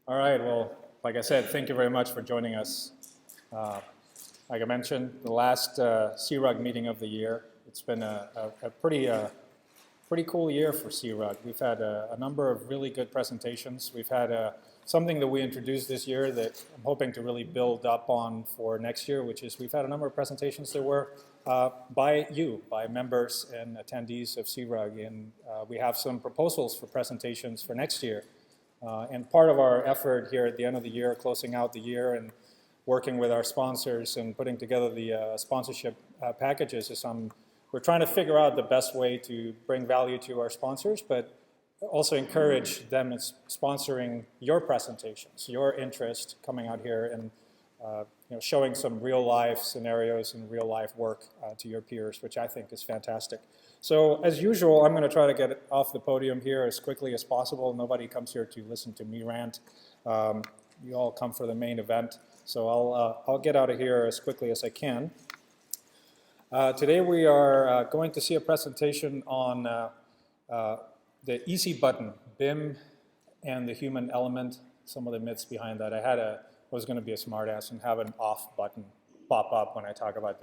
All right, well, like I said, thank you very much for joining us. Like I mentioned, the last SeaRUG meeting of the year. It's been a pretty cool year for SeaRUG. We've had a number of really good presentations. We've had something that we introduced this year that I'm hoping to really build up on for next year, which is we've had a number of presentations that were by members and attendees of SeaRUG, and we have some proposals for presentations for next year. And part of our effort here at the end of the year, closing out the year and working with our sponsors and putting together the sponsorship packages is we're trying to figure out the best way to bring value to our sponsors, but also encourage them in sponsoring your presentations, your interest coming out here and showing some real life scenarios and real life work to your peers, which I think is fantastic. So as usual, I'm going to try to get off the podium here as quickly as possible. Nobody comes here to listen to me rant. You all come for the main event. So I'll get out of here as quickly as I can. Today we are going to see a presentation on the easy button, BIM and the human element, some of the myths behind that. I was going to be a smartass and have an off button pop up when I talk about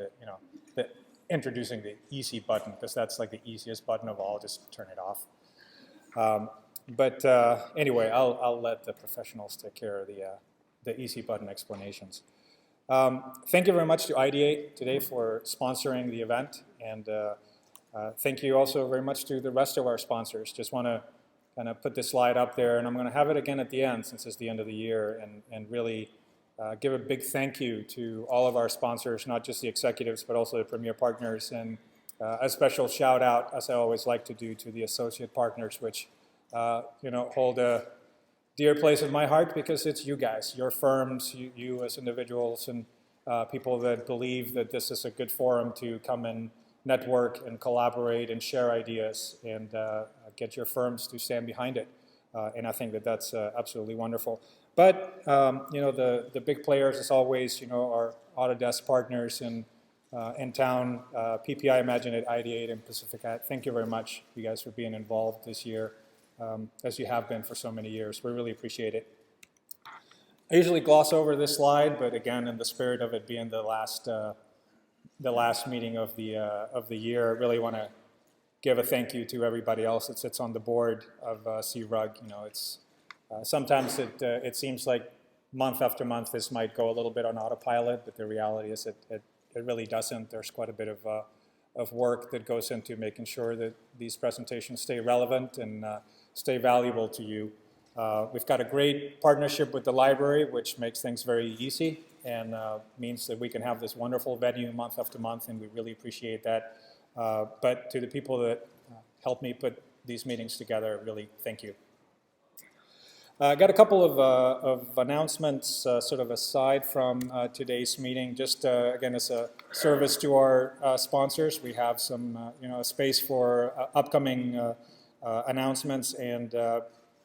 introducing the easy button, because that's like the easiest button of all, just turn it off. But anyway, I'll let the professionals take care of the easy button explanations. Thank you very much to Ideate today for sponsoring the event, and thank you also very much to the rest of our sponsors. Just want to kind of put this slide up there, and I'm going to have it again at the end since it's the end of the year, and really give a big thank you to all of our sponsors, not just the executives, but also the premier partners, and a special shout out, as I always like to do, to the associate partners, which hold a dear place in my heart, because it's you guys, your firms, you as individuals, and people that believe that this is a good forum to come and network and collaborate and share ideas and get your firms to stand behind it. And I think that that's absolutely wonderful. But the big players, as always, our Autodesk partners in town, PPI, Imaginate, Ideate, and Pacificat. Thank you very much, you guys, for being involved this year, as you have been for so many years. We really appreciate it. I usually gloss over this slide, but again, in the spirit of it being the last meeting of the year, I really want to give a thank you to everybody else that sits on the board of SeaRUG. It's sometimes it seems like month after month this might go a little bit on autopilot, but the reality is it really doesn't. There's quite a bit of work that goes into making sure that these presentations stay relevant and stay valuable to you. We've got a great partnership with the library, which makes things very easy and means that we can have this wonderful venue month after month, and we really appreciate that. But to the people that helped me put these meetings together, really thank you. I got a couple of announcements sort of aside from today's meeting. Just again, as a service to our sponsors, we have some a space for upcoming announcements, and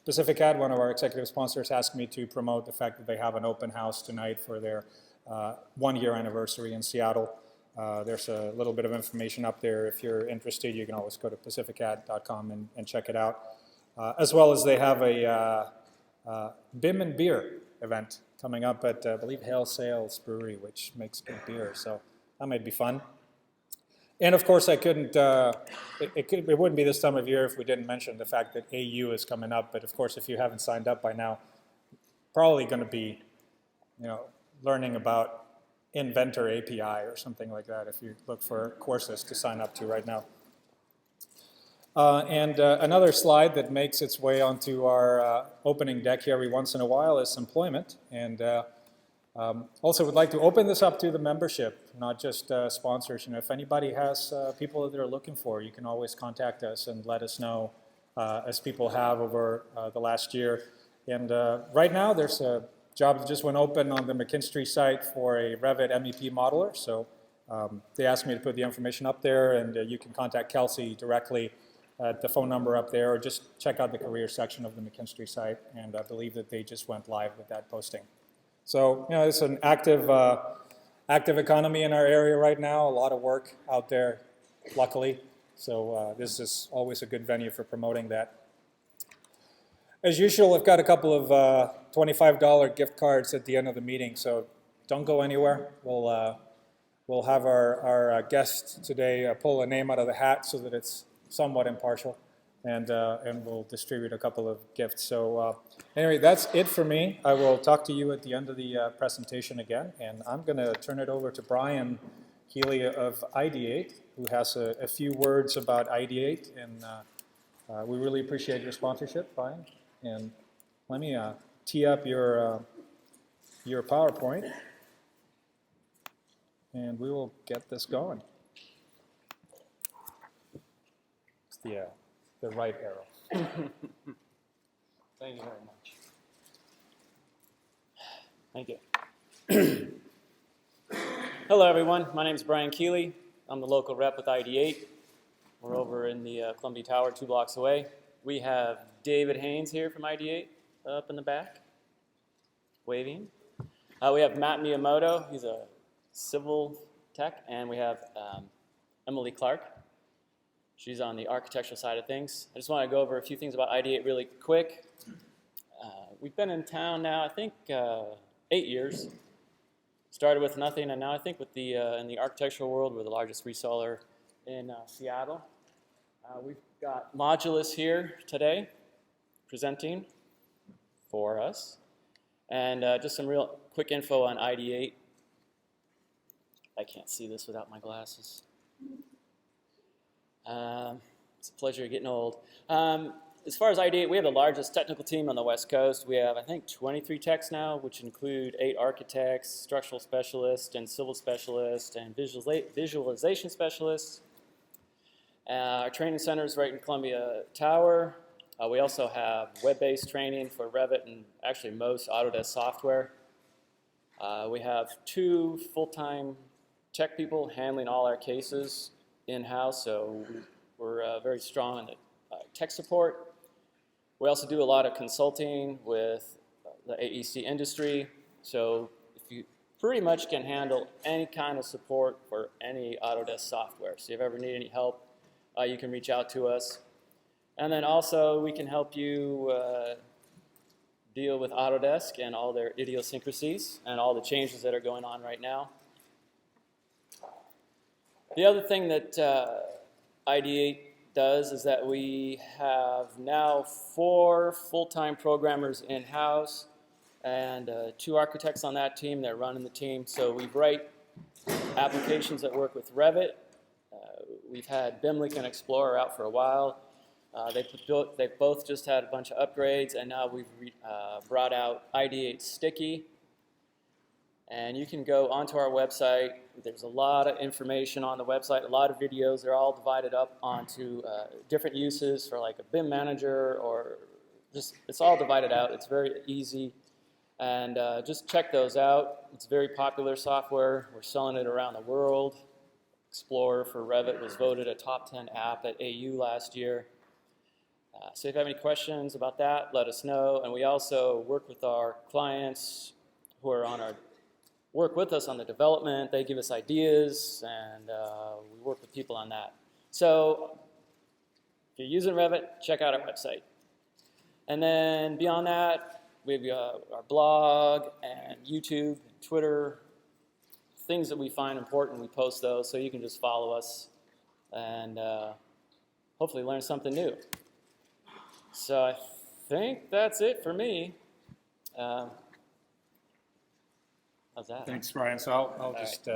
Pacificat, one of our executive sponsors, asked me to promote the fact that they have an open house tonight for their 1-year anniversary in Seattle. There's a little bit of information up there. If you're interested, you can always go to pacificat.com and check it out. As well as they have a BIM and beer event coming up at, I believe, Hail Sales Brewery, which makes good beer, so that might be fun. And of course, I couldn't, it wouldn't be this time of year if we didn't mention the fact that AU is coming up, but of course, if you haven't signed up by now, probably going to be, learning about Inventor API or something like that if you look for courses to sign up to right now. And another slide that makes its way onto our opening deck here every once in a while is employment. And also would like to open this up to the membership, not just sponsors. If anybody has people that they're looking for, you can always contact us and let us know, as people have over the last year. And right now there's a job that just went open on the McKinstry site for a Revit MEP modeler. So they asked me to put the information up there, and you can contact Kelsey directly at the phone number up there, or just check out the career section of the McKinstry site, and I believe that they just went live with that posting. So, it's an active economy in our area right now, a lot of work out there, luckily. So this is always a good venue for promoting that. As usual, I've got a couple of $25 gift cards at the end of the meeting, so don't go anywhere. We'll have our guest today pull a name out of the hat so that it's somewhat impartial, and we'll distribute a couple of gifts. So anyway, that's it for me. I will talk to you at the end of the presentation again, and I'm going to turn it over to Brian Keeley of Ideate, who has a few words about Ideate, and we really appreciate your sponsorship, Brian. And let me tee up your PowerPoint, and we will get this going. It's the right arrow. Thank you very much. Thank you. Hello, everyone. My name is Brian Keeley. I'm the local rep with Ideate. We're over in the Columbia Tower, 2 blocks away. We have David Haynes here from Ideate up in the back, waving. We have Matt Miyamoto. He's a civil tech. And we have Emily Clark. She's on the architectural side of things. I just want to go over a few things about Ideate really quick. We've been in town now, I think, 8 years. Started with nothing, and now I think with the in the architectural world, we're the largest reseller in Seattle. We've got Modulus here today, presenting for us. And just some real quick info on Ideate. I can't see this without my glasses. It's a pleasure getting old. As far as Ideate, we have the largest technical team on the West Coast. We have, I think, 23 techs now, which include 8 architects, structural specialists, and civil specialists, and visualization specialists. Our training center is right in Columbia Tower. We also have web-based training for Revit and actually most Autodesk software. We have 2 full-time tech people handling all our cases in-house, so we're very strong in the tech support. We also do a lot of consulting with the AEC industry, so if you pretty much can handle any kind of support for any Autodesk software. So if you ever need any help, you can reach out to us. And then also we can help you deal with Autodesk and all their idiosyncrasies and all the changes that are going on right now. The other thing that Ideate does is that we have now 4 full-time programmers in-house and 2 architects on that team that are running the team. So we write applications that work with Revit. We've had BIMLink and Explorer out for a while. They've both just had a bunch of upgrades, and now we've brought out Ideate Sticky. And you can go onto our website. There's a lot of information on the website, a lot of videos. They're all divided up onto different uses for like a BIM manager, or just, it's all divided out. It's very easy. And just check those out. It's very popular software. We're selling it around the world. Explorer for Revit was voted a top 10 app at AU last year. So if you have any questions about that, let us know. And we also work with our clients who are on our work with us on the development. They give us ideas, and we work with people on that. So if you're using Revit, check out our website. And then beyond that, we have our blog and YouTube, and Twitter, things that we find important, we post those, so you can just follow us and hopefully learn something new. So I think that's it for me. How's that? Thanks, Brian. So I'll just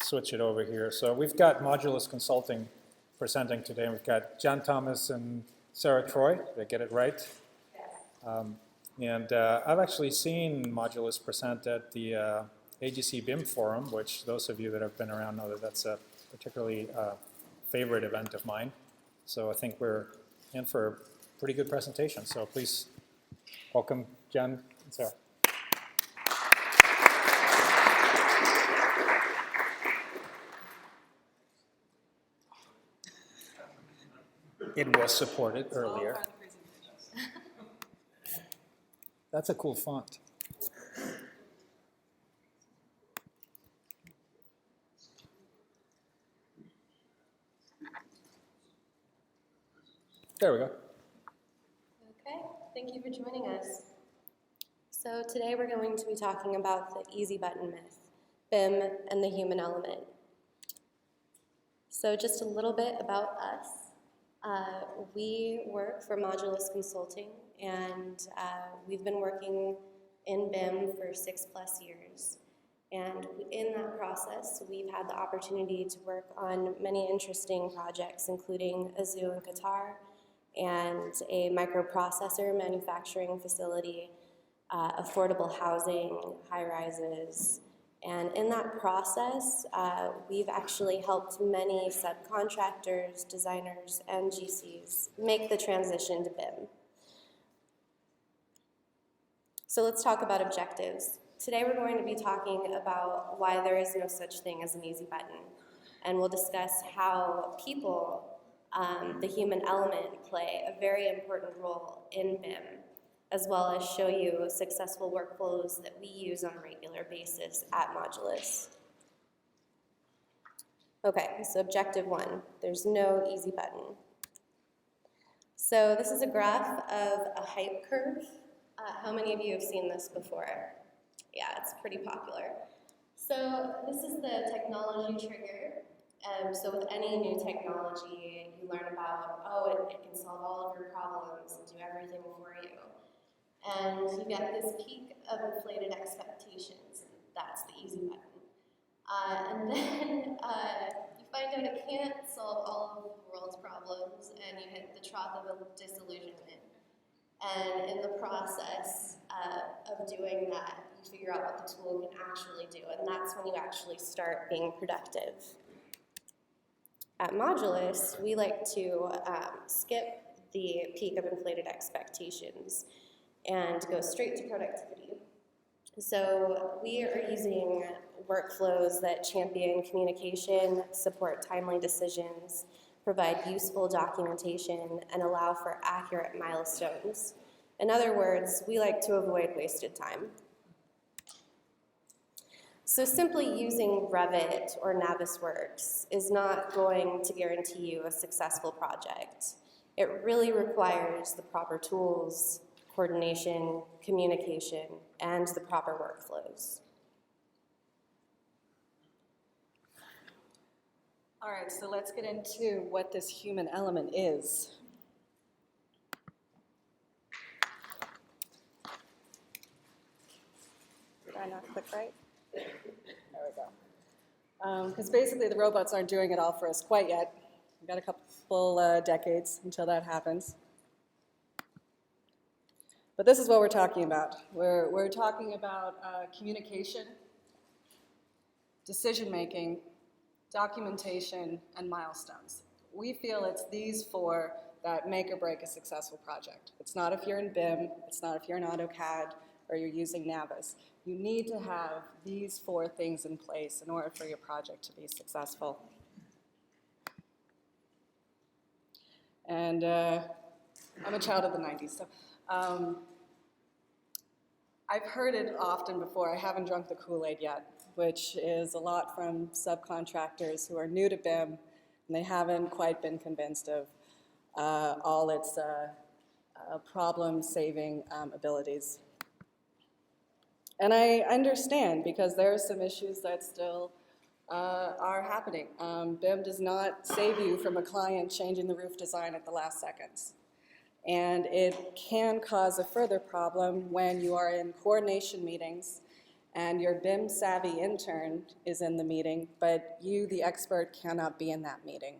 switch it over here. So we've got Modulus Consulting presenting today. We've got Jenn Thomas and Sara Troy. Did I get it right? And I've actually seen Modulus present at the AGC BIM Forum, which those of you that have been around know that that's a particularly favorite event of mine. So I think we're in for a pretty good presentation. So please welcome Jenn and Sara. It was supported earlier. That's a cool font. There we go. Okay. Thank you for joining us. So today we're going to be talking about the easy button myth, BIM and the human element. So just a little bit about us. We work for Modulus Consulting, and we've been working in BIM for 6+ years. And in that process, we've had the opportunity to work on many interesting projects, including a zoo in Qatar, and a microprocessor manufacturing facility, affordable housing, high-rises. And in that process, we've actually helped many subcontractors, designers, and GCs make the transition to BIM. So let's talk about objectives. Today we're going to be talking about why there is no such thing as an easy button. And we'll discuss how people, the human element, play a very important role in BIM, as well as show you successful workflows that we use on a regular basis at Modulus. Okay, so objective 1, there's no easy button. So this is a graph of a hype curve. How many of you have seen this before? Yeah, it's pretty popular. So this is the technology trigger. So with any new technology, you learn about, oh, it can solve all of your problems and do everything for you. And you get this peak of inflated expectations, and that's the easy button. And then you find out it can't solve all of the world's problems, and you hit the trough of disillusionment. And in the process of doing that, you figure out what the tool can actually do, and that's when you actually start being productive. At Modulus, we like to skip the peak of inflated expectations and go straight to productivity. So we are using workflows that champion communication, support timely decisions, provide useful documentation, and allow for accurate milestones. In other words, we like to avoid wasted time. So simply using Revit or Navisworks is not going to guarantee you a successful project. It really requires the proper tools, coordination, communication, and the proper workflows. All right, so let's get into what this human element is. Did I not click right? There we go. Because basically the robots aren't doing it all for us quite yet. We've got a couple decades until that happens. But this is what we're talking about. We're talking about communication, decision-making, documentation, and milestones. We feel it's these 4 that make or break a successful project. It's not if you're in BIM, it's not if you're in AutoCAD, or you're using Navis. You need to have these 4 things in place in order for your project to be successful. And I'm a child of the 90s, so I've heard it often before. I haven't drunk the Kool-Aid yet, which is a lot from subcontractors who are new to BIM, and they haven't quite been convinced of all its problem-saving abilities. And I understand, because there are some issues that still are happening. BIM does not save you from a client changing the roof design at the last seconds. And it can cause a further problem when you are in coordination meetings and your BIM-savvy intern is in the meeting, but you, the expert, cannot be in that meeting.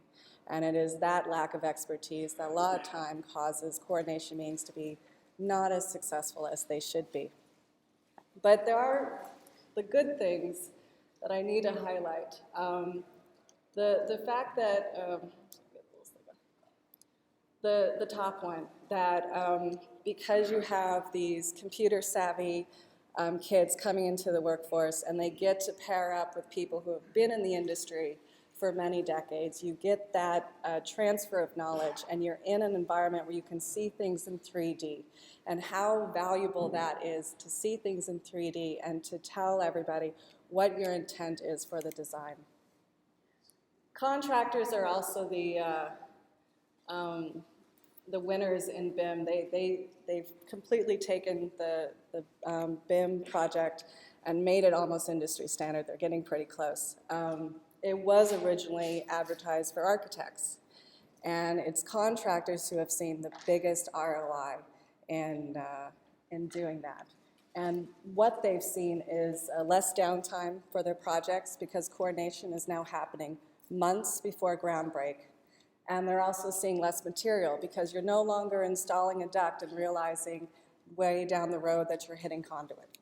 And it is that lack of expertise that a lot of time causes coordination meetings to be not as successful as they should be. But there are the good things that I need to highlight. The fact that, the top one, that because you have these computer-savvy kids coming into the workforce and they get to pair up with people who have been in the industry for many decades, you get that transfer of knowledge, and you're in an environment where you can see things in 3D, and how valuable that is to see things in 3D and to tell everybody what your intent is for the design. Contractors are also the the winners in BIM. They've completely taken the BIM project and made it almost industry standard. They're getting pretty close. It was originally advertised for architects, and it's contractors who have seen the biggest ROI in doing that. And what they've seen is less downtime for their projects because coordination is now happening months before ground break. And they're also seeing less material because you're no longer installing a duct and realizing way down the road that you're hitting conduit.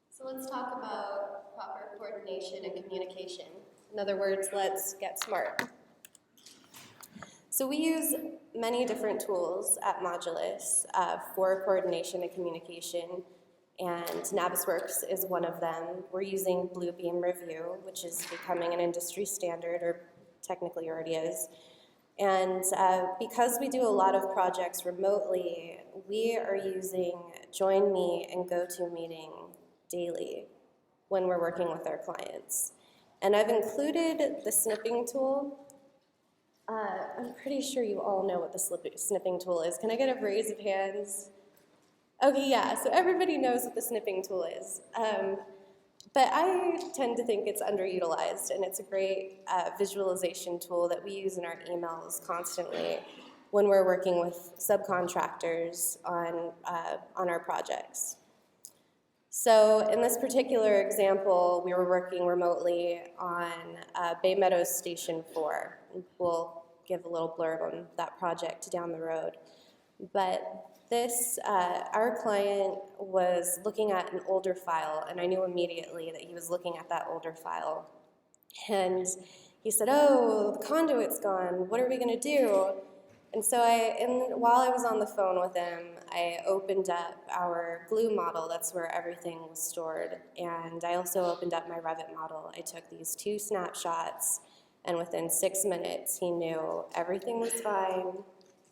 So let's talk about proper coordination and communication. In other words, let's get smart. So we use many different tools at Modulus for coordination and communication, and Navisworks is one of them. We're using Bluebeam Review, which is becoming an industry standard, or technically already is. And because we do a lot of projects remotely, we are using Join Me and GoToMeeting daily when we're working with our clients. And I've included the snipping tool. I'm pretty sure you all know what the snipping tool is. Can I get a raise of hands? Okay, yeah, so everybody knows what the snipping tool is. But I tend to think it's underutilized, and it's a great visualization tool that we use in our emails constantly when we're working with subcontractors on our projects. So in this particular example, we were working remotely on Bay Meadows Station 4. We'll give a little blurb on that project down the road. But this, our client was looking at an older file, and I knew immediately that he was looking at that older file. And he said, oh, the conduit's gone, what are we gonna do? And so while I was on the phone with him, I opened up our glue model. That's where everything was stored. And I also opened up my Revit model. I took these 2 snapshots, and within 6 minutes, he knew everything was fine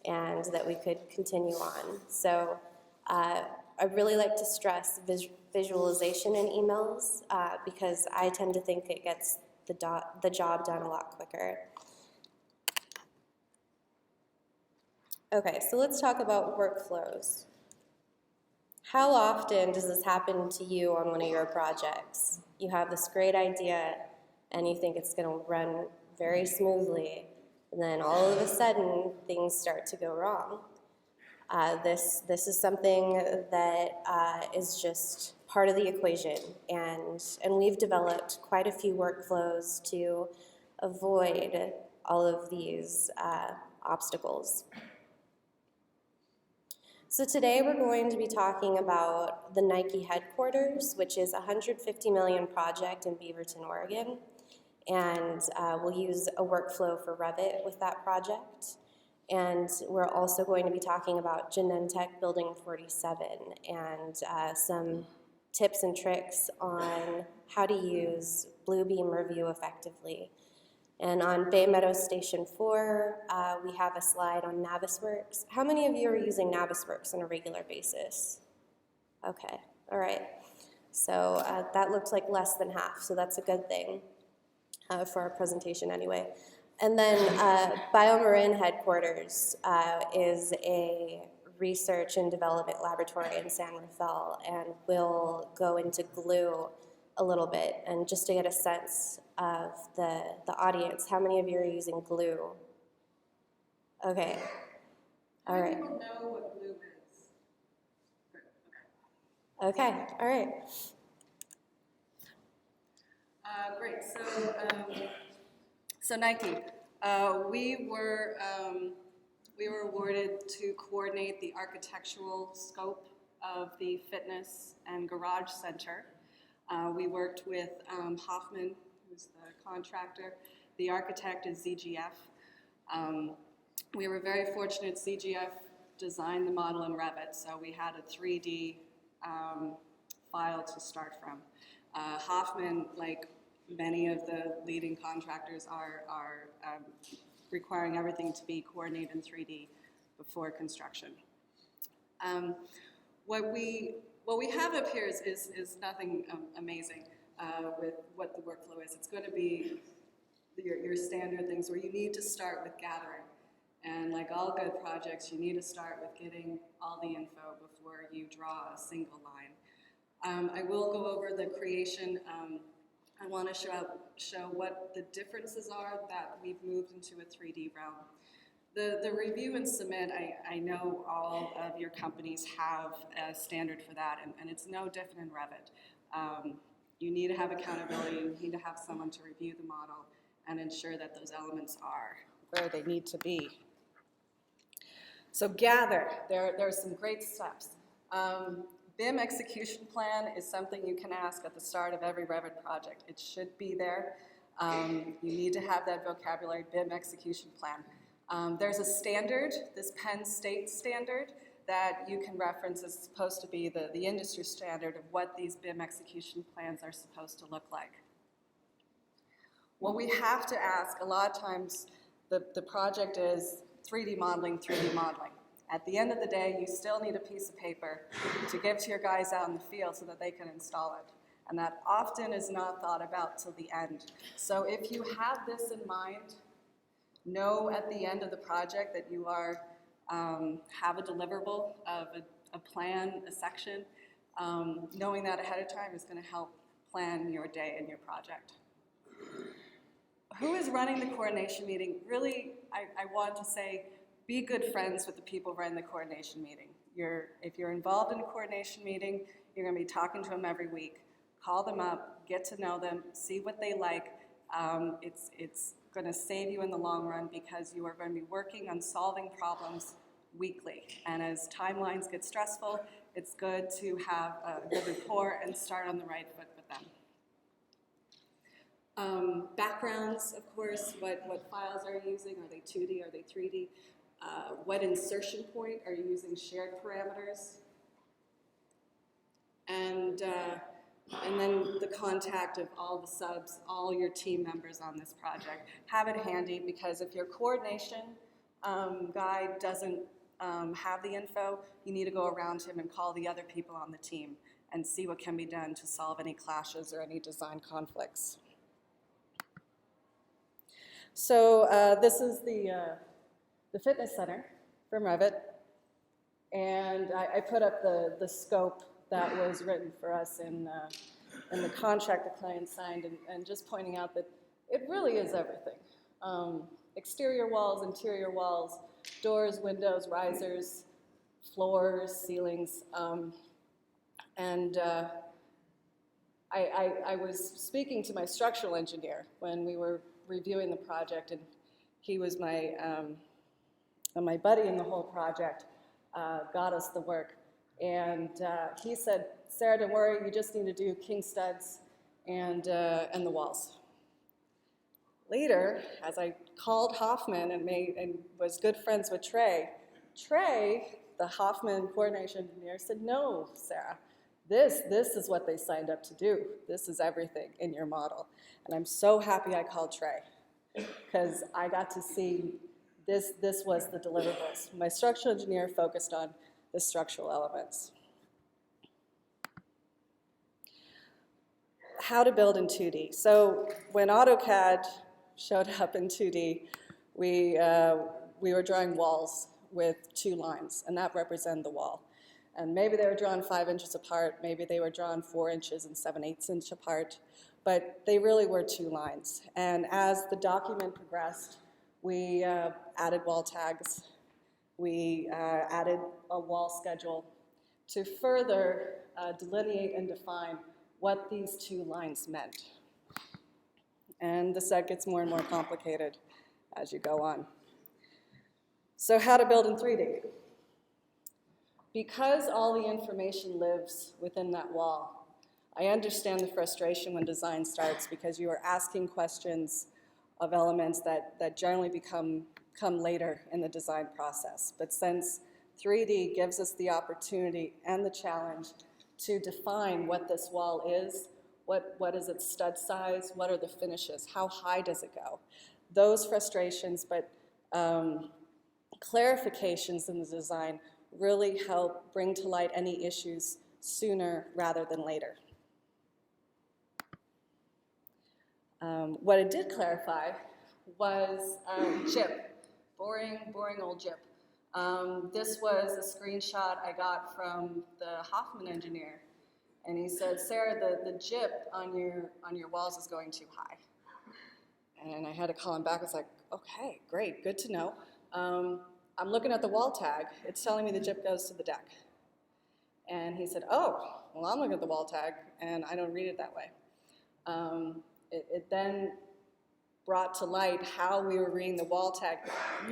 and that we could continue on. So I really like to stress visualization in emails because I tend to think it gets the job done a lot quicker. Okay, so let's talk about workflows. How often does this happen to you on one of your projects? You have this great idea and you think it's going to run very smoothly, and then all of a sudden things start to go wrong. This is something that is just part of the equation, and we've developed quite a few workflows to avoid all of these obstacles. So today we're going to be talking about the Nike Headquarters, which is a $150 million project in Beaverton, Oregon. And we'll use a workflow for Revit with that project. And we're also going to be talking about Genentech Building 47 and some tips and tricks on how to use Bluebeam Review effectively. And on Bay Meadows Station 4, we have a slide on Navisworks. How many of you are using Navisworks on a regular basis? Okay, all right. So that looks like less than half, so that's a good thing for our presentation anyway. And then BioMarin Headquarters is a research and development laboratory in San Rafael, and we'll go into glue a little bit, and just to get a sense of the audience, how many of you are using glue? Okay, all right. People know what glue is. Okay, all right. Great, so Nike, we were awarded to coordinate the architectural scope of the fitness and garage center. We worked with Hoffman, who's the contractor. The architect is ZGF. We were very fortunate. ZGF designed the model in Revit, so we had a 3D file to start from. Hoffman, like many of the leading contractors, are requiring everything to be coordinated in 3D before construction. What we have up here is nothing amazing with what the workflow is. It's going to be your standard things where you need to start with gathering. And like all good projects, you need to start with getting all the info before you draw a single line. I will go over the creation. I want to show what the differences are that we've moved into a 3D realm. The review and submit, I know all of your companies have a standard for that, and it's no different in Revit. You need to have accountability, you need to have someone to review the model and ensure that those elements are where they need to be. So gather, there are some great steps. BIM execution plan is something you can ask at the start of every Revit project. It should be there. You need to have that vocabulary, BIM execution plan. There's a standard, this Penn State standard, that you can reference. Is supposed to be the industry standard of what these BIM execution plans are supposed to look like. What we have to ask, a lot of times the project is 3D modeling. At the end of the day, you still need a piece of paper to give to your guys out in the field so that they can install it. And that often is not thought about till the end. So if you have this in mind, know at the end of the project that you are have a deliverable of a plan, a section. Knowing that ahead of time is going to help plan your day and your project. Who is running the coordination meeting? Really, I want to say, be good friends with the people running the coordination meeting. If you're involved in a coordination meeting, you're going to be talking to them every week. Call them up, get to know them, see what they like. It's going to save you in the long run because you are going to be working on solving problems weekly. And as timelines get stressful, it's good to have a good rapport and start on the right foot with them. Backgrounds, of course, what files are you using? Are they 2D, are they 3D? What insertion point are you using? Shared parameters? And then the contact of all the subs, all your team members on this project. Have it handy because if your coordination guy doesn't have the info, you need to go around him and call the other people on the team and see what can be done to solve any clashes or any design conflicts. So this is the fitness center from Revit, and I put up the scope that was written for us in the contract the client signed, and just pointing out that it really is everything. Exterior walls, interior walls, doors, windows, risers, floors, ceilings, and I was speaking to my structural engineer when we were reviewing the project, and he was my buddy in the whole project, got us the work. And he said, Sarah, don't worry, you just need to do king studs and the walls. Later, as I called Hoffman and was good friends with Trey, the Hoffman coordination engineer, said, no, Sarah, this is what they signed up to do. This is everything in your model. And I'm so happy I called Trey, because I got to see this was the deliverables. My structural engineer focused on the structural elements. How to build in 2D. So when AutoCAD showed up in 2D, we were drawing walls with 2 lines, and that represented the wall. And maybe they were drawn 5 inches apart, maybe they were drawn 4 inches and 7/8 inches apart, but they really were 2 lines. And as the document progressed, we added wall tags, we added a wall schedule to further delineate and define what these 2 lines meant. And the set gets more and more complicated as you go on. So how to build in 3D. Because all the information lives within that wall, I understand the frustration when design starts because you are asking questions of elements that generally come later in the design process. But since 3D gives us the opportunity and the challenge to define what this wall is, what is its stud size, what are the finishes, how high does it go? Those frustrations, but clarifications in the design really help bring to light any issues sooner rather than later. What it did clarify was chip. boring old JIP. This was a screenshot I got from the Hoffman engineer. And he said, Sarah, the JIP on your walls is going too high. And I had to call him back. I was like, okay, great, good to know. I'm looking at the wall tag. It's telling me the JIP goes to the deck. And he said, oh, well, I'm looking at the wall tag, and I don't read it that way. It then brought to light how we were reading the wall tag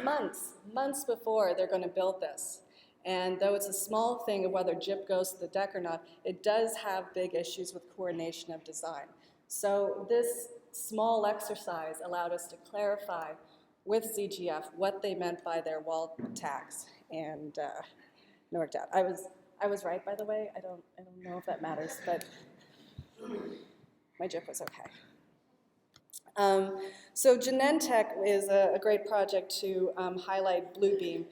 months before they're going to build this. And though it's a small thing of whether JIP goes to the deck or not, it does have big issues with coordination of design. So this small exercise allowed us to clarify with CGF what they meant by their wall tags, and it worked out. I was right, by the way. I don't know if that matters, but my JIP was okay. So Genentech is a great project to highlight Bluebeam.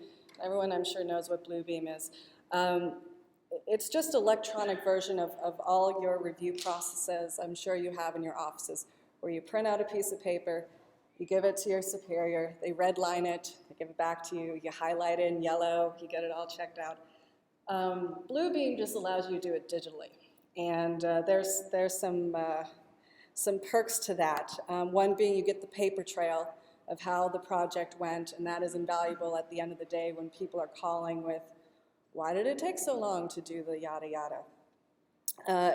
Everyone, I'm sure, knows what Bluebeam is. It's just an electronic version of all your review processes I'm sure you have in your offices, where you print out a piece of paper, you give it to your superior, they redline it, they give it back to you, you highlight it in yellow, you get it all checked out. Bluebeam just allows you to do it digitally. And there's some perks to that. One being you get the paper trail of how the project went, and that is invaluable at the end of the day when people are calling with, why did it take so long to do the yada yada?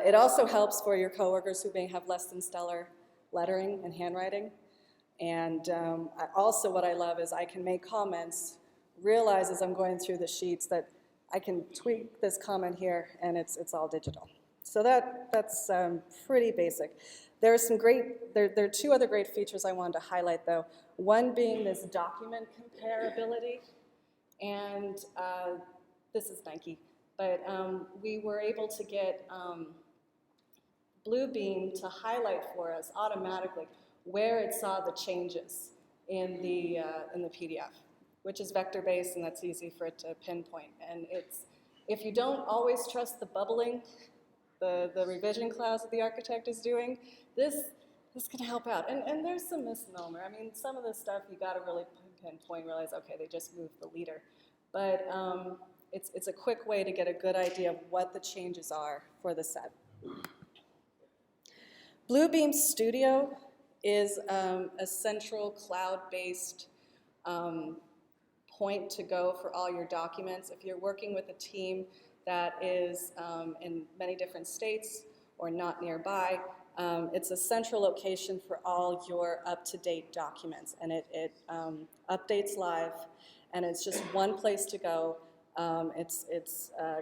It also helps for your coworkers who may have less than stellar lettering and handwriting. And also what I love is I can make comments, realize as I'm going through the sheets that I can tweak this comment here, and it's all digital. So that's pretty basic. There are two other great features I wanted to highlight, though. One being this document comparability, and this is Nike, but we were able to get Bluebeam to highlight for us automatically where it saw the changes in the PDF, which is vector-based, and that's easy for it to pinpoint. And if you don't always trust the bubbling, the revision clause that the architect is doing, this can help out. And there's some misnomer. I mean, some of this stuff you got to really pinpoint, realize, okay, they just moved the leader. But it's a quick way to get a good idea of what the changes are for the set. Bluebeam Studio is a central cloud-based point to go for all your documents. If you're working with a team that is in many different states or not nearby, it's a central location for all your up-to-date documents, and it updates live, and it's just one place to go. It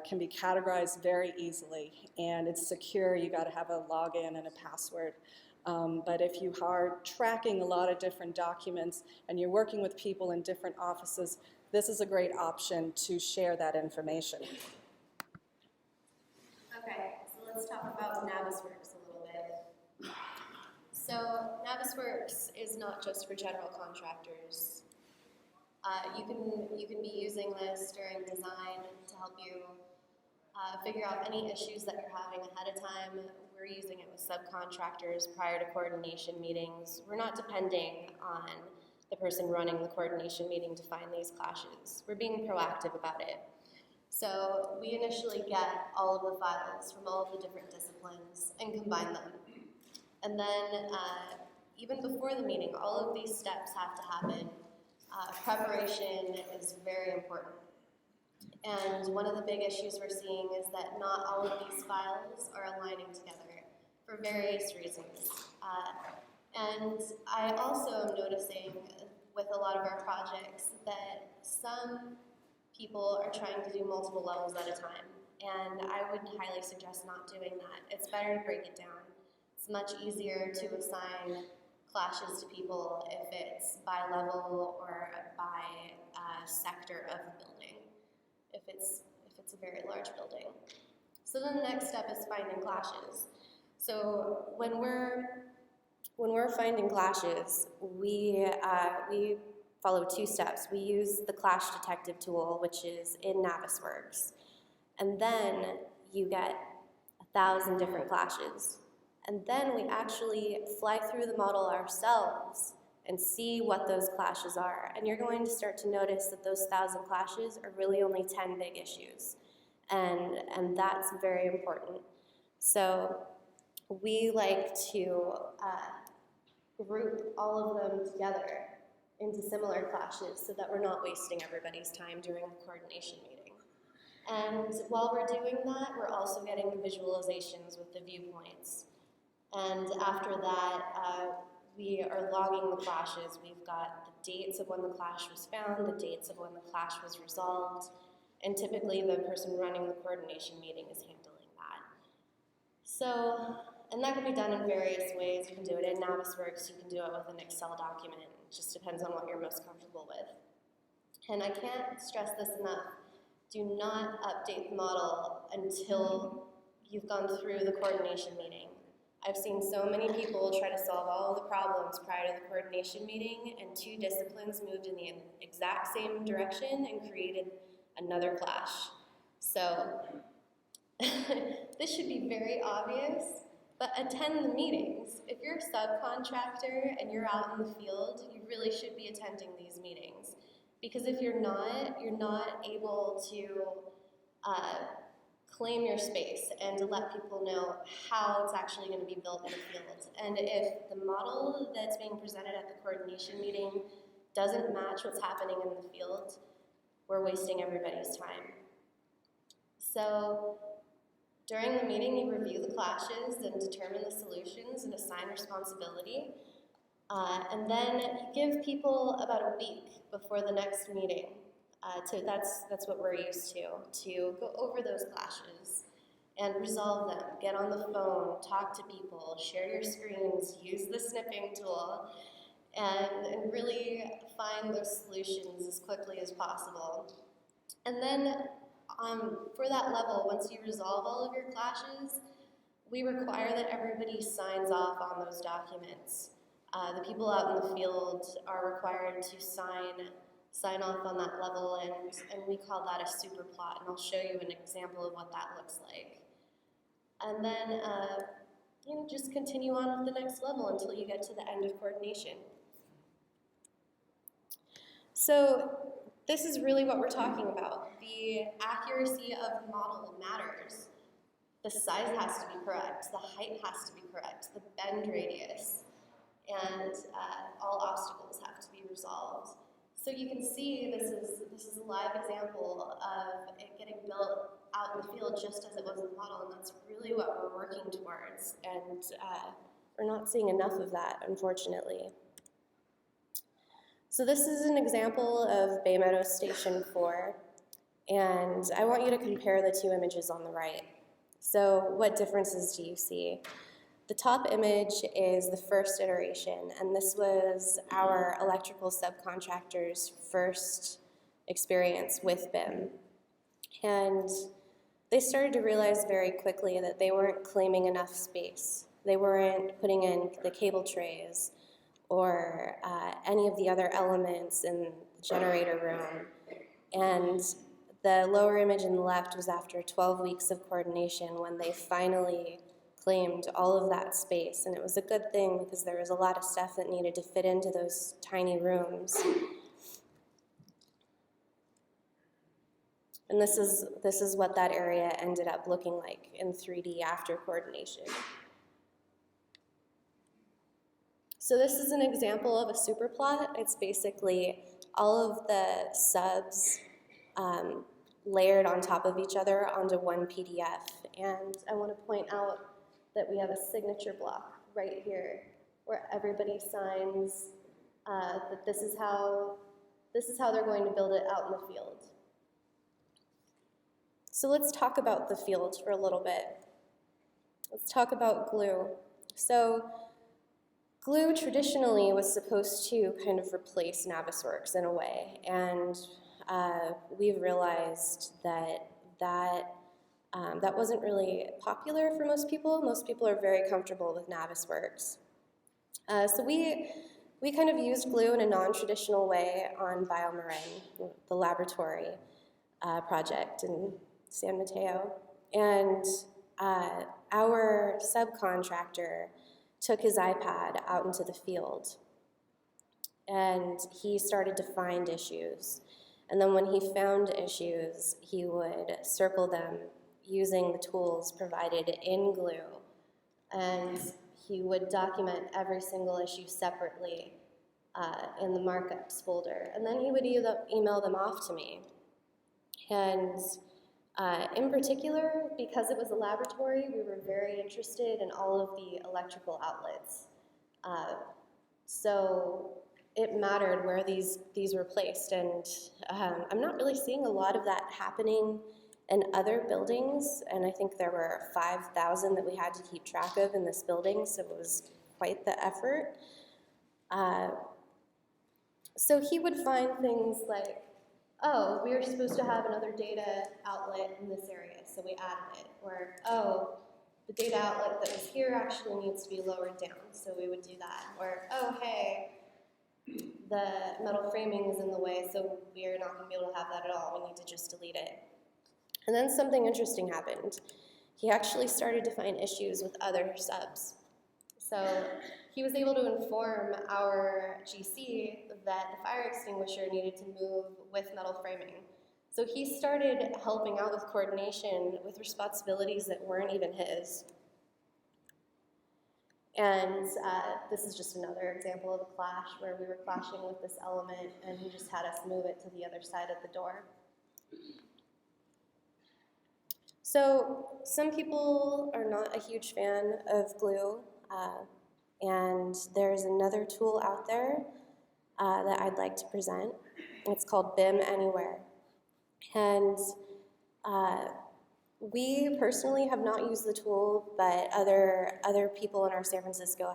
can be categorized very easily, and it's secure. You got to have a login and a password. But if you are tracking a lot of different documents and you're working with people in different offices, this is a great option to share that information. Okay, so let's talk about Navisworks a little bit. So Navisworks is not just for general contractors. You can be using this during design to help you figure out any issues that you're having ahead of time. We're using it with subcontractors prior to coordination meetings. We're not depending on the person running the coordination meeting to find these clashes. We're being proactive about it. So we initially get all of the files from all of the different disciplines and combine them. And then even before the meeting, all of these steps have to happen. Preparation is very important. And one of the big issues we're seeing is that not all of these files are aligning together for various reasons. And I also am noticing with a lot of our projects that some people are trying to do multiple levels at a time. And I would highly suggest not doing that. It's better to break it down. It's much easier to assign clashes to people if it's by level or by sector of the building, if it's a very large building. So then the next step is finding clashes. So when we're finding clashes, we follow two steps. We use the clash detective tool, which is in Navisworks, and then you get 1,000 different clashes. And then we actually fly through the model ourselves and see what those clashes are. And you're going to start to notice that those 1,000 clashes are really only 10 big issues. And that's very important. So we like to group all of them together into similar clashes so that we're not wasting everybody's time during the coordination meeting. And while we're doing that, we're also getting the visualizations with the viewpoints. And after that, we are logging the clashes. We've got the dates of when the clash was found, the dates of when the clash was resolved, and typically the person running the coordination meeting is handling that. So, and that can be done in various ways. You can do it in Navisworks, you can do it with an Excel document. It just depends on what you're most comfortable with. And I can't stress this enough. Do not update the model until you've gone through the coordination meeting. I've seen so many people try to solve all the problems prior to the coordination meeting, and two disciplines moved in the exact same direction and created another clash. So this should be very obvious, but attend the meetings. If you're a subcontractor and you're out in the field, you really should be attending these meetings. Because if you're not able to claim your space and to let people know how it's actually going to be built in the field. And if the model that's being presented at the coordination meeting doesn't match what's happening in the field, we're wasting everybody's time. So during the meeting, you review the clashes and determine the solutions and assign responsibility. And then you give people about a week before the next meeting. That's what we're used to go over those clashes and resolve them. Get on the phone, talk to people, share your screens, use the snipping tool, and really find those solutions as quickly as possible. And then for that level, once you resolve all of your clashes, we require that everybody signs off on those documents. The people out in the field are required to sign off on that level, and we call that a super plot, and I'll show you an example of what that looks like. And then, just continue on with the next level until you get to the end of coordination. So this is really what we're talking about. The accuracy of the model matters. The size has to be correct, the height has to be correct, the bend radius, and all obstacles have to be resolved. So you can see this is a live example of it getting built out in the field just as it was in the model, and that's really what we're working towards. And we're not seeing enough of that, unfortunately. So this is an example of Bay Meadows Station 4, and I want you to compare the two images on the right. So what differences do you see? The top image is the first iteration, and this was our electrical subcontractors' first experience with BIM. And they started to realize very quickly that they weren't claiming enough space. They weren't putting in the cable trays or any of the other elements in the generator room. And the lower image in the left was after 12 weeks of coordination when they finally claimed all of that space, and it was a good thing because there was a lot of stuff that needed to fit into those tiny rooms. And this is what that area ended up looking like in 3D after coordination. So this is an example of a super plot. It's basically all of the subs layered on top of each other onto one PDF. And I want to point out that we have a signature block right here where everybody signs that this is how they're going to build it out in the field. So let's talk about the field for a little bit. Let's talk about glue. So glue traditionally was supposed to kind of replace Navisworks in a way, and we've realized that wasn't really popular for most people. Most people are very comfortable with Navisworks. So we kind of used glue in a non-traditional way on BioMarin, the laboratory project in San Mateo. And our subcontractor took his iPad out into the field. and he started to find issues. And then when he found issues, he would circle them using the tools provided in Glue, and he would document every single issue separately in the markups folder, and then he would email them off to me. And in particular, because it was a laboratory, we were very interested in all of the electrical outlets. So it mattered where these were placed, and I'm not really seeing a lot of that happening in other buildings, and I think there were 5,000 that we had to keep track of in this building, so it was quite the effort. So he would find things like, oh, we were supposed to have another data outlet in this area, so we added it. Or, oh, the data outlet that was here actually needs to be lowered down, so we would do that. Or, oh, hey, the metal framing is in the way, so we're not going to be able to have that at all. We need to just delete it. And then something interesting happened. He actually started to find issues with other subs. So he was able to inform our GC that the fire extinguisher needed to move with metal framing. So he started helping out with coordination with responsibilities that weren't even his. And this is just another example of a clash where we were clashing with this element, and he just had us move it to the other side of the door. So some people are not a huge fan of Glue, and there's another tool out there that I'd like to present. It's called BIM Anywhere. And we personally have not used the tool, but other people in our San Francisco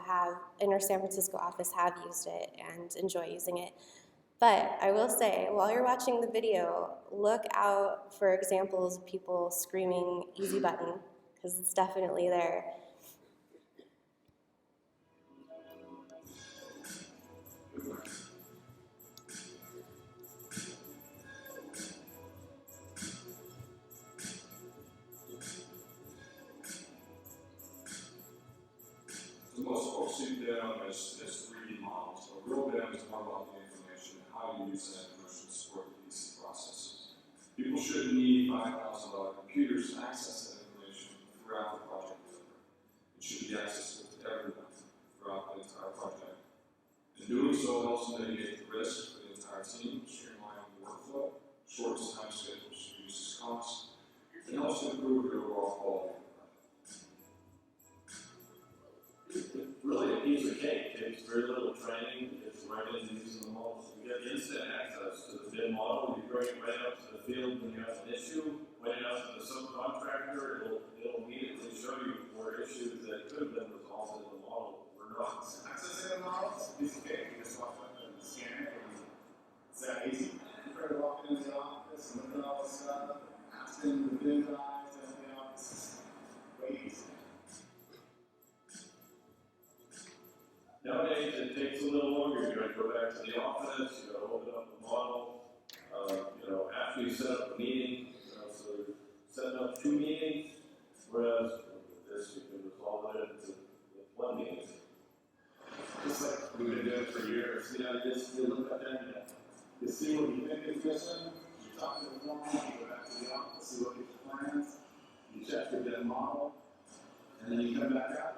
office have used it and enjoy using it. But I will say, while you're watching the video, look out for examples of people screaming easy button, because it's definitely there. Most folks see BIM as 3D models, but real BIM is more about the information and how you use that information to support the DC processes. People shouldn't need $5,000 computers to access that information throughout the project delivery. It should be accessible to everyone throughout the entire project. And doing so helps mitigate the risk for the entire team, streamline the workflow, shortens time schedules, reduces costs, and helps improve the overall quality. Really a piece of cake. It takes very little training. It's right in using the models. You get instant access to the BIM model. You bring it right up to the field when you have an issue. When it out to the subcontractor, it'll immediately show you where issues that could have been resolved in the model were not. Accessing the model is a piece of cake. You just walk up and scan it, and it's that easy. You better walk into the office and look at all the stuff, asking the BIM guys and everything else. Way easy. Nowadays, it takes a little longer. You gotta go back to the office, you gotta open up the model. After you set up a meeting, so you're setting up 2 meetings, whereas with this, you can resolve it into 1 meeting. Just like we've been doing for years. You know, you look up there and you see what you think is missing, you talk to the foreman, you go back to the office, see what your plans, you check your BIM model, and then you come back out.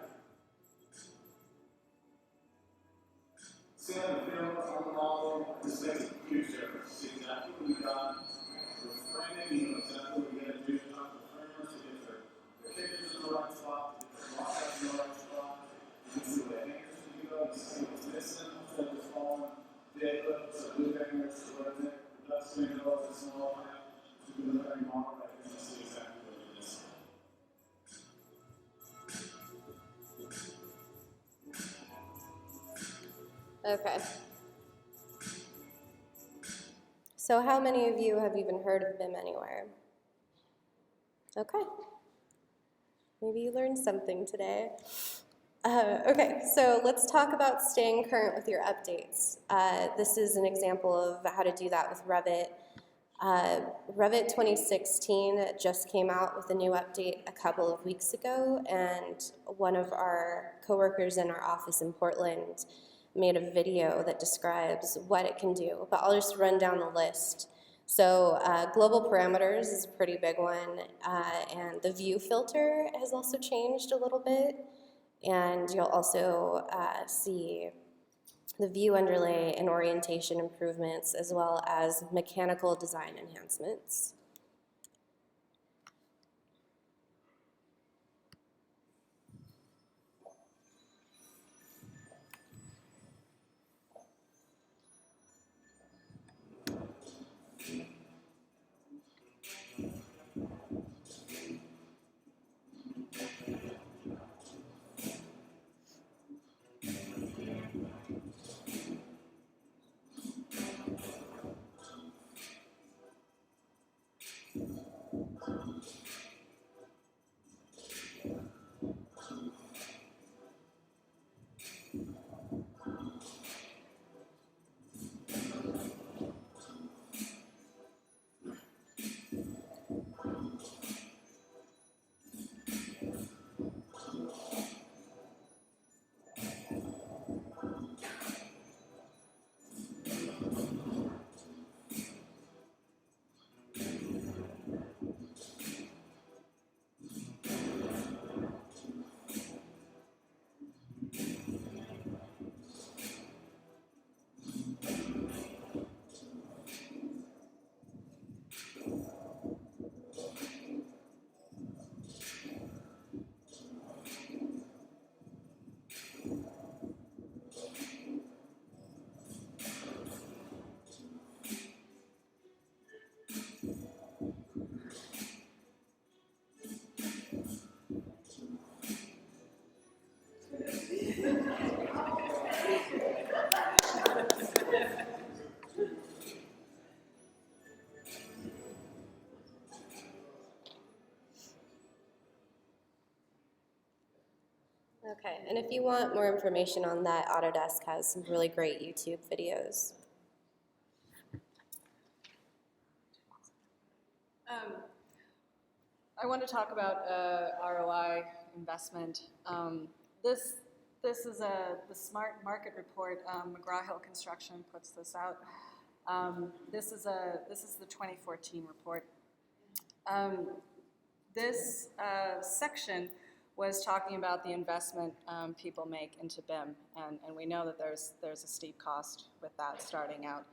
See how the film on the model, this makes a huge difference. See exactly what we got. The framing, you know exactly what we got to do to talk to the framers to get their kickers in the right spot, to get their lockups in the right spot. You can see where the hangers need to go, you see what's missing, instead of falling, dead hooks, or blue hangers, or whatever. That's going to go up the small pipe. You can look at your model right and see exactly what it is. Okay. So how many of you have even heard of BIM Anywhere? Okay. Maybe you learned something today. Okay, so let's talk about staying current with your updates. This is an example of how to do that with Revit. Revit 2016 just came out with a new update a couple of weeks ago, and one of our coworkers in our office in Portland made a video that describes what it can do, but I'll just run down the list. So global parameters is a pretty big one, and the view filter has also changed a little bit, and you'll also see the view underlay and orientation improvements, as well as mechanical design enhancements. Okay, and if you want more information on that, Autodesk has some really great YouTube videos. I want to talk about ROI investment. This is the Smart Market Report. McGraw-Hill Construction puts this out. This is the 2014 report. This section was talking about the investment people make into BIM, and we know that there's a steep cost with that starting out.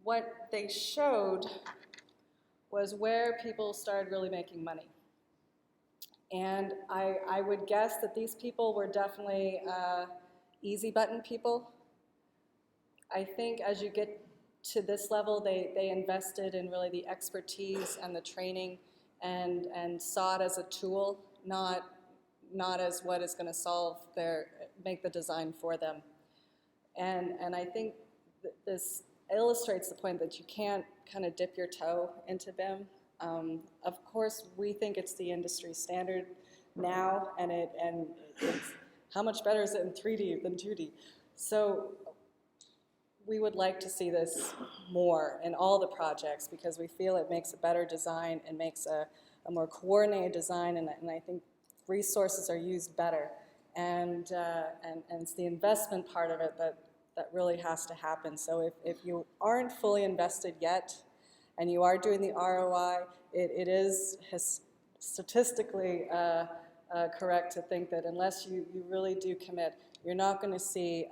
What they showed was where people started really making money. And I would guess that these people were definitely easy button people. I think as you get to this level, they invested in really the expertise and the training and saw it as a tool, not as what is going to make the design for them. And I think this illustrates the point that you can't kind of dip your toe into BIM. Of course, we think it's the industry standard now, and it's, how much better is it in 3D than 2D? So we would like to see this more in all the projects because we feel it makes a better design and makes a more coordinated design, and I think resources are used better. And it's the investment part of it that really has to happen. So if you aren't fully invested yet, and you are doing the ROI, it is statistically correct to think that unless you really do commit, you're not going to see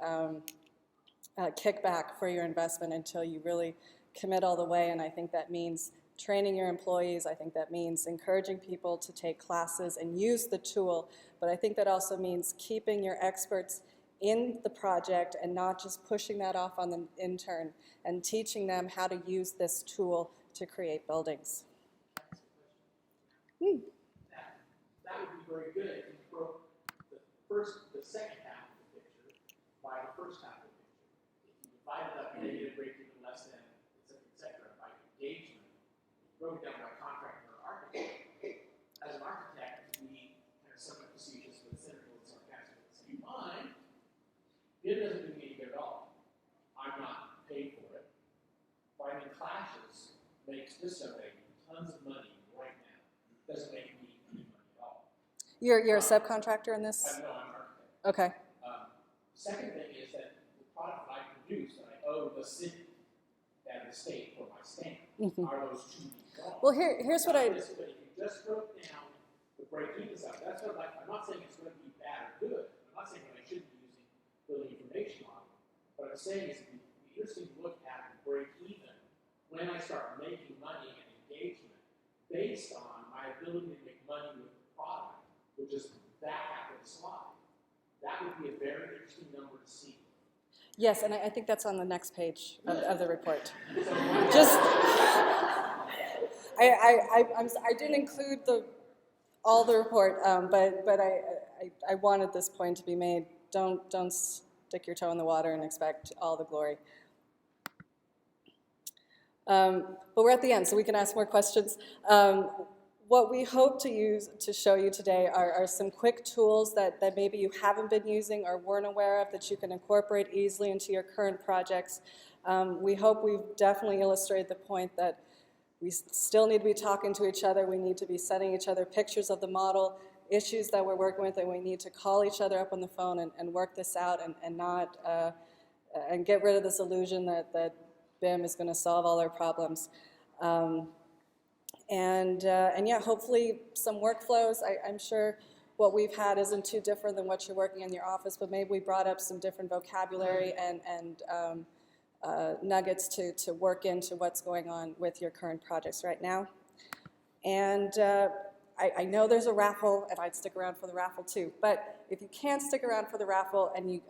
kickback for your investment until you really commit all the way. And I think that means training your employees. I think that means encouraging people to take classes and use the tool. But I think that also means keeping your experts in the project and not just pushing that off on the intern, and teaching them how to use this tool to create buildings. That would be very good if you broke the second half of the picture by the first half of the picture. If you divided up negative, break even, less than, et cetera, by engagement, broke it down by contractor or architect. As an architect, we kind of somewhat facetious with cynical and sarcastic at the same time. It doesn't do me any good at all. I'm not paid for it. Finding clashes makes this somebody tons of money right now. Doesn't make me any money at all. You're a subcontractor in this? No, I'm an architect. Okay. Second thing is that city than the state for my stamp. Are those two equal? Well, here's what I... But if you just broke down the break-even stuff, that's what, like, I'm not saying it's going to be bad or good. I'm not saying that I shouldn't be using building information model. What I'm saying is it'd be interesting to look at the break-even when I start making money and engagement based on my ability to make money with the product, which is that half of the slide. That would be a very interesting number to see. Yes, and I think that's on the next page of the report. Just, I didn't include all the report, but I wanted this point to be made. Don't stick your toe in the water and expect all the glory. But we're at the end, so we can ask more questions. What we hope to use to show you today are some quick tools that maybe you haven't been using or weren't aware of that you can incorporate easily into your current projects. We hope we've definitely illustrated the point that we still need to be talking to each other. We need to be sending each other pictures of the model, issues that we're working with, and we need to call each other up on the phone and work this out and not and get rid of this illusion that BIM is going to solve all our problems. And yeah, hopefully some workflows. I'm sure what we've had isn't too different than what you're working in your office, but maybe we brought up some different vocabulary and nuggets to work into what's going on with your current projects right now. And I know there's a raffle, and I'd stick around for the raffle too, but if you can't stick around for the raffle and you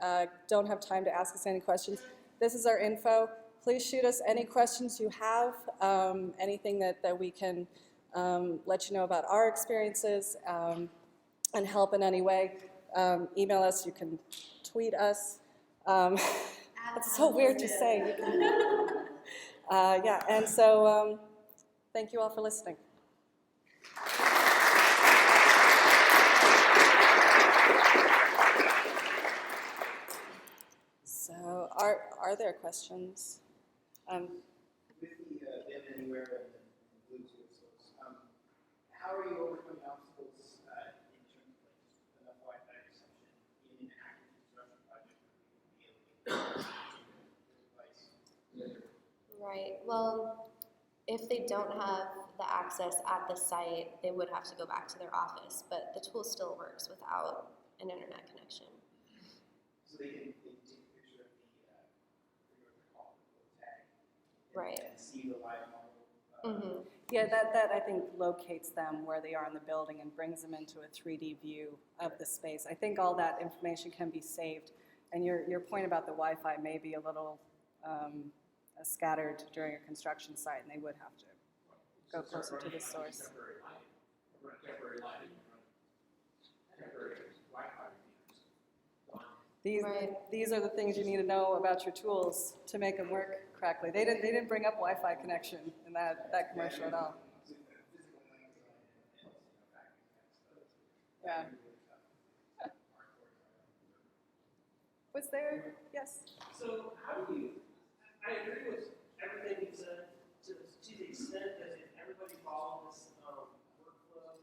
don't have time to ask us any questions, this is our info. Please shoot us any questions you have, anything that we can let you know about our experiences and help in any way. Email us, you can tweet us. It's so weird to say. You can, yeah, and so thank you all for listening. So are there questions? With the BIM Anywhere and the Bluetooth, how are you overcoming obstacles in terms of enough Wi-Fi reception in an active construction project for people to be able to device? Right. Well, if they don't have the access at the site, they would have to go back to their office, but the tool still works without an internet connection. So they can take a picture of the tag. Right. And see the live model. Yeah, that I think locates them where they are in the building and brings them into a 3D view of the space. I think all that information can be saved, and your point about the Wi-Fi may be a little scattered during a construction site, and they would have to go closer to the source. Temporary lighting. Run temporary lighting. Run temporary Wi-Fi repeaters. These are the things you need to know about your tools to make them work correctly. They didn't bring up Wi-Fi connection in that commercial at all. Yeah. Was there? Yes. So how do you, I agree with everything you said to the extent that if everybody followed this workflow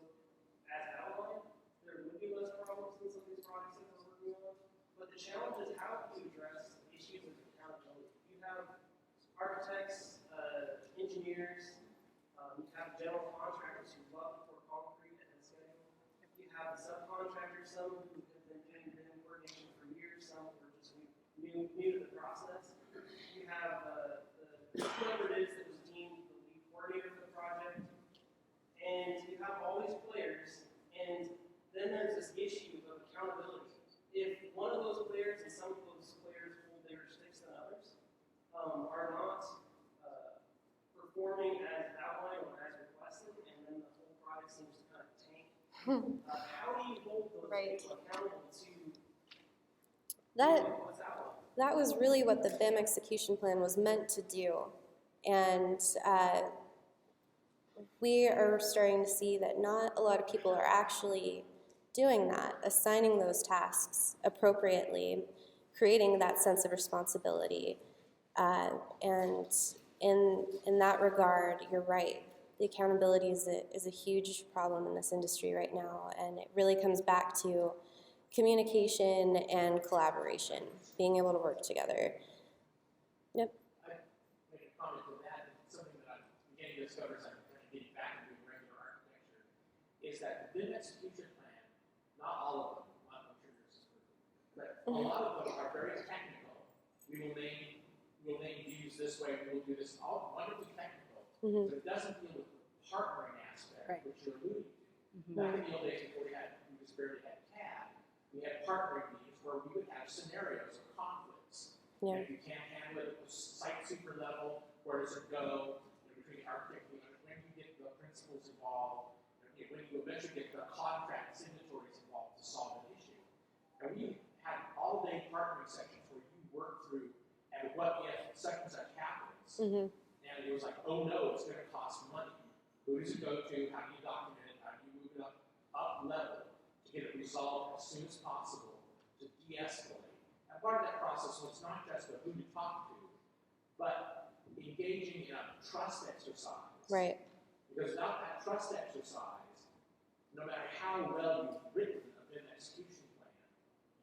as outlined, there would be less problems in some of these projects that we're working on. But the challenge is how do you address issues of accountability? You have architects, engineers, you have general contractors who love to pour concrete at the schedule. You have the subcontractors, some who have been doing BIM coordination for years, some who are just new to the process. You have whoever it is that was deemed the lead coordinator for the project. And you have all these players, and then there's this issue of accountability. If one of those players, and some of those players hold bigger sticks than others, are not performing as outlined or as requested, and then the whole project seems to kind of tank, how do you hold those people accountable to what's outlined? That was really what the BIM execution plan was meant to do. And we are starting to see that not a lot of people are actually doing that, assigning those tasks appropriately, creating that sense of responsibility. And in that regard, you're right. The accountability is a huge problem in this industry right now, and it really comes back to communication and collaboration, being able to work together. Yep. I discovered, as I'm getting back into regular architecture, is that the BIM execution plan, not all of them, I'm sure yours is perfect, but a lot of them are very technical. We will name views this way, we will do this, all wonderfully technical, but it doesn't deal with the partnering aspect, which you're alluding to. Back in the old days before we just barely had CAD, we had partnering meetings where we would have scenarios of conflicts. Yeah. And if you can't handle it at the site super level, where does it go? Between the architect, when you get the principals involved, when you eventually get the contract signatories involved to solve an issue. And we had all-day partnering sections where you work through, and what if such and such happens? And it was like, oh no, it's going to cost money. Who does it go to? How do you document it? How do you move it up level to get it resolved as soon as possible, to de-escalate? And part of that process was not just who to talk to, but engaging in a trust exercise. Right. Because without that trust exercise, no matter how well you've written a BIM execution plan,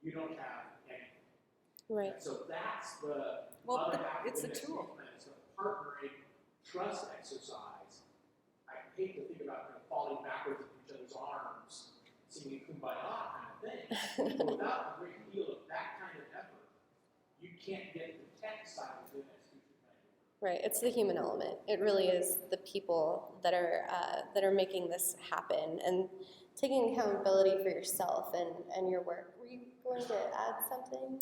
you don't have anything. Right. And so that's the Well, other half it's of a the tool. execution plan, is the partnering trust exercise. I hate to think about falling backwards in each other's arms, singing Kumbaya kind of thing. But without a great deal of that kind of effort, you can't get the tech side of the execution plan. Right, it's the human element. It really is the people that are making this happen and taking accountability for yourself and your work. Were you going to add something?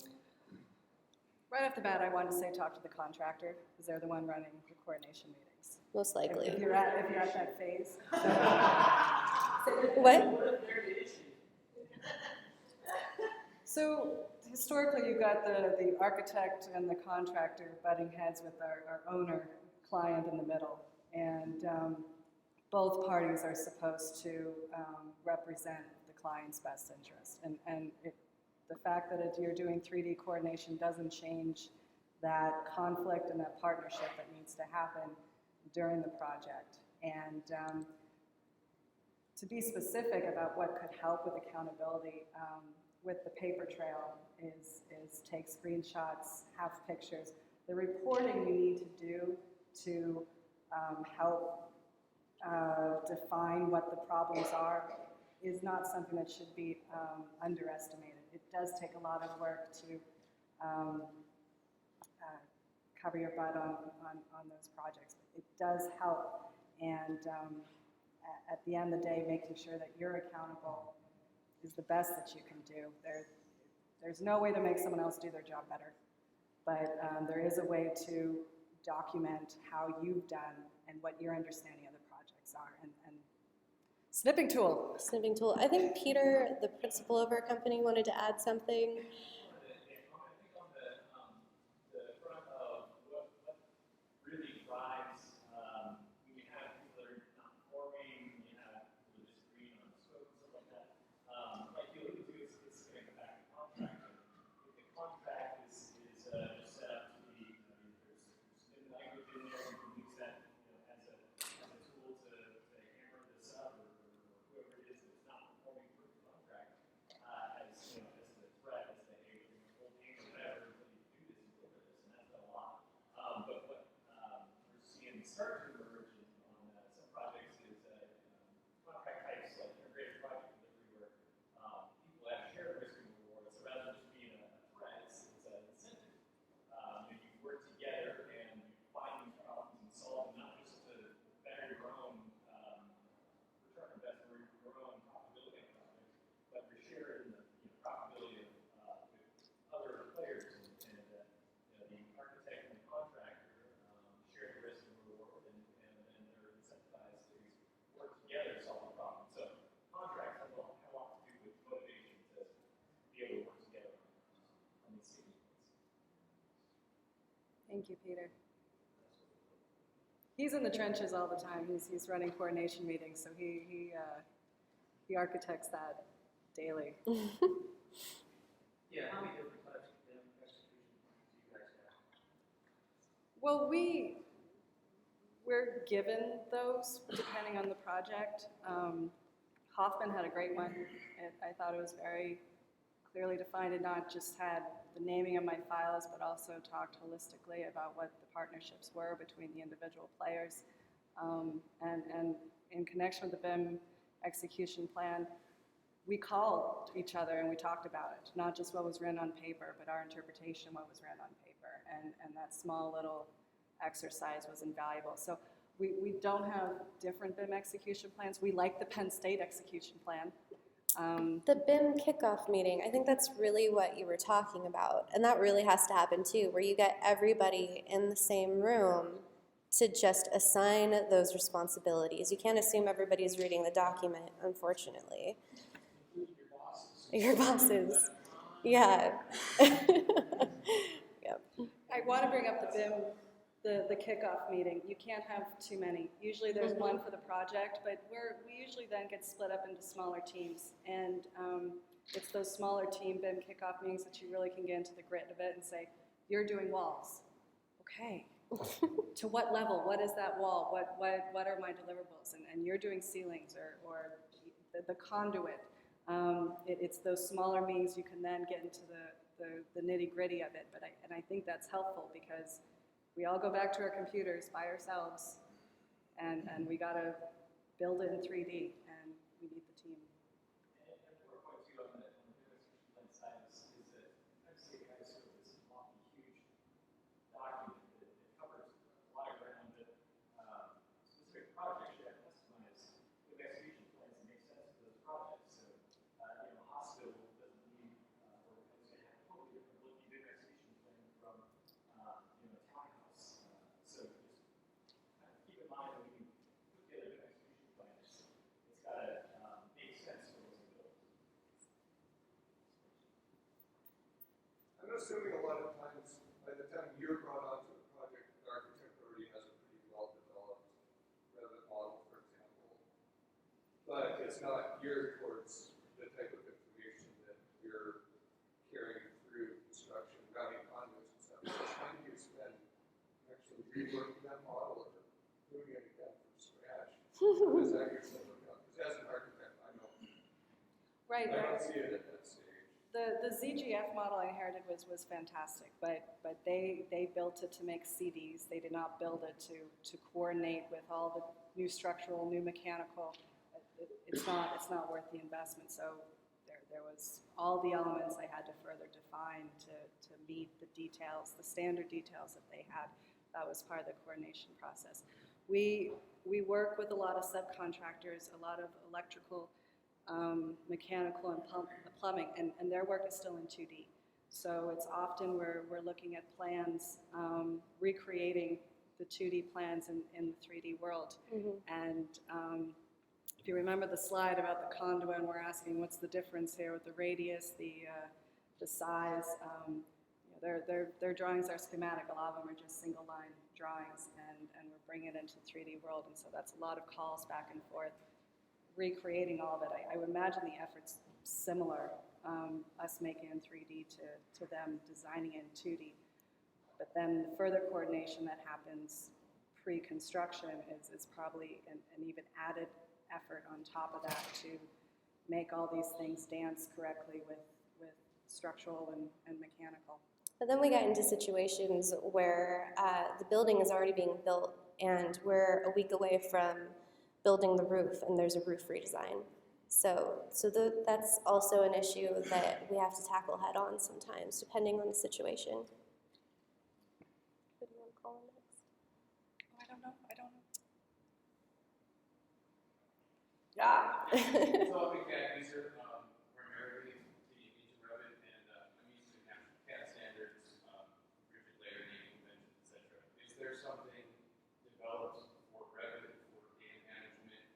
Right off the bat, I wanted to say talk to the contractor, because they're the one running the coordination meetings. Most likely. If you're at that phase. What? So historically, you've got the architect and the contractor butting heads with our owner client in the middle, and both parties are supposed to represent the client's best interest. And the fact that you're doing 3D coordination doesn't change that conflict and that partnership that needs to happen during the project. And to be specific about what could help with accountability with the paper trail is take screenshots, have pictures. The reporting you need to do to help define what the problems are is not something that should be underestimated. It does take a lot of work to cover your butt on those projects. It does help, and at the end of the day, making sure that you're accountable is the best that you can do. There's no way to make someone else do their job better, but there is a way to document how you've done and what your understanding of the projects are. And snipping tool. Snipping tool. I think Peter, the principal of our company, wanted to add something. Really drives, when you have people that are not performing, you have people that disagree on scope and stuff like that. Like you alluded to, it's going to come back to contracting. If the contract is just set up to be, there's been language in there, you can use that as a tool to hammer this up, or whoever it is that's not performing for the contract as the threat, as the hey, we're going to hold hands or whatever, until you do this and deliver this, and that's done a lot. But what we're seeing start to emerge on some projects is contract types like integrated project delivery, where people have shared risk and reward. So rather than just being a threat, it's an incentive. You work together and you find these problems and solve them, not just to better your own return on investment or your own profitability on projects, but you're sharing the profitability with other players. And the architect and the contractor share the risk and reward, and they're incentivized to work together to solve the problem. So contracts have a lot to do with motivation to be able to work together on these things. Thank you, Peter. He's in the trenches all the time. He's running coordination meetings, so he architects that daily. Yeah, how many different types of BIM execution plans do you guys have? Well, we're given those depending on the project. Hoffman had a great one. I thought it was very clearly defined. It not just had the naming of my files, but also talked holistically about what the partnerships were between the individual players. And in connection with the BIM execution plan, we called each other and we talked about it, not just what was written on paper, but our interpretation of what was written on paper. And that small little exercise was invaluable. So we don't have different BIM execution plans. We like the Penn State execution plan. The BIM kickoff meeting, I think that's really what you were talking about. And that really has to happen too, where you get everybody in the same room to just assign those responsibilities. You can't assume everybody's reading the document, unfortunately. Your bosses. Yeah. Yep. I want to bring up the BIM, the kickoff meeting. You can't have too many. Usually there's one for the project, but we usually then get split up into smaller teams. And it's those smaller team BIM kickoff meetings that you really can get into the grit of it and say, you're doing walls. Okay. To what level? What is that wall? What are my deliverables? And you're doing ceilings or the conduit. It's those smaller meetings you can then get into the nitty-gritty of it. And I think that's helpful because we all go back to our computers by ourselves, and we got to build it in 3D, and we need the team. And 4.2 on the execution side is that I'd say guys sort of this long, huge document that covers a lot of ground, but specific projects you have to customize with execution plans that make sense for those projects. So, a hospital doesn't need, or it's going to have a totally different looking big execution plan from, a townhouse. So just kind of keep in mind when you put together an execution plan, it's got to make sense for what's built. I'm assuming a lot of times, by the time you're brought onto the project, the architect already has a pretty well-developed Revit model, for example. But it's not geared towards the type of information that you're carrying through construction, routing conduits and stuff. So when do you spend actually reworking that model or doing it again from scratch? Is that your setup? Because as an architect, I don't see it at that stage. The ZGF model I inherited was fantastic, but they built it to make CDs. They did not build it to coordinate with all the new structural, new mechanical. It's not worth the investment. So there was all the elements I had to further define to meet the details, the standard details that they had. That was part of the coordination process. We work with a lot of subcontractors, a lot of electrical, mechanical and plumbing, and their work is still in 2D. So it's often we're looking at plans, recreating the 2D plans in the 3D world. And if you remember the slide about the conduit, and we're asking what's the difference here with the radius, the size. Their drawings are schematic. A lot of them are just single line drawings, and we're bringing it into the 3D world. And so that's a lot of calls back and forth, recreating all of it. I would imagine the effort's similar, us making it in 3D to them designing it in 2D. But then the further coordination that happens pre-construction is probably an even added effort on top of that to make all these things dance correctly with structural and mechanical. But then we got into situations where the building is already being built and we're a week away from building the roof and there's a roof redesign. So that's also an issue that we have to tackle head on sometimes, depending on the situation. Who do you want to call in next? I don't know. Yeah. So I'm a CAD user, primarily teaching into Revit, and I'm used to national CAD standards, rigid layer naming conventions, etc. Is there something developed for Revit for data management,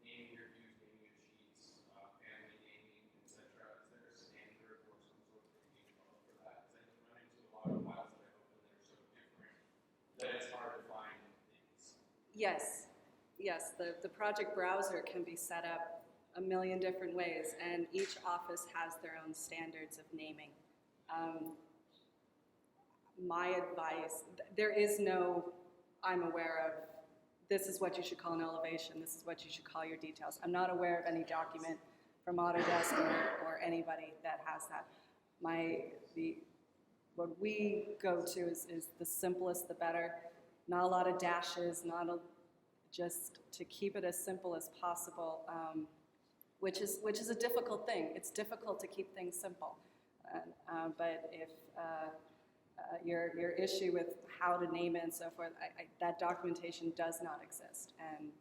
naming your views, naming your sheets, family naming, etc.? Is there a standard or some sort of thing developed for that? Because I run into a lot of files that I open that are so different that it's hard to find things. Yes, the project browser can be set up a million different ways, and each office has their own standards of naming. My advice, there is no, I'm aware of, this is what you should call an elevation, this is what you should call your details. I'm not aware of any document from Autodesk or anybody that has that. What we go to is the simplest, the better. Not a lot of dashes, not a just to keep it as simple as possible, which is a difficult thing. It's difficult to keep things simple. But if your issue with how to name it and so forth, that documentation does not exist, and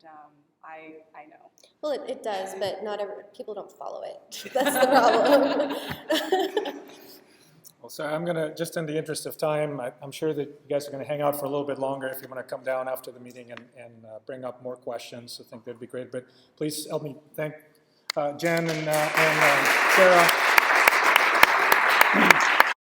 I know. Well, it does, but not people don't follow it. That's the problem. Well, so I'm going to, just in the interest of time, I'm sure that you guys are going to hang out for a little bit longer if you want to come down after the meeting and bring up more questions. I think that'd be great. But please help me thank Jenn and Sara.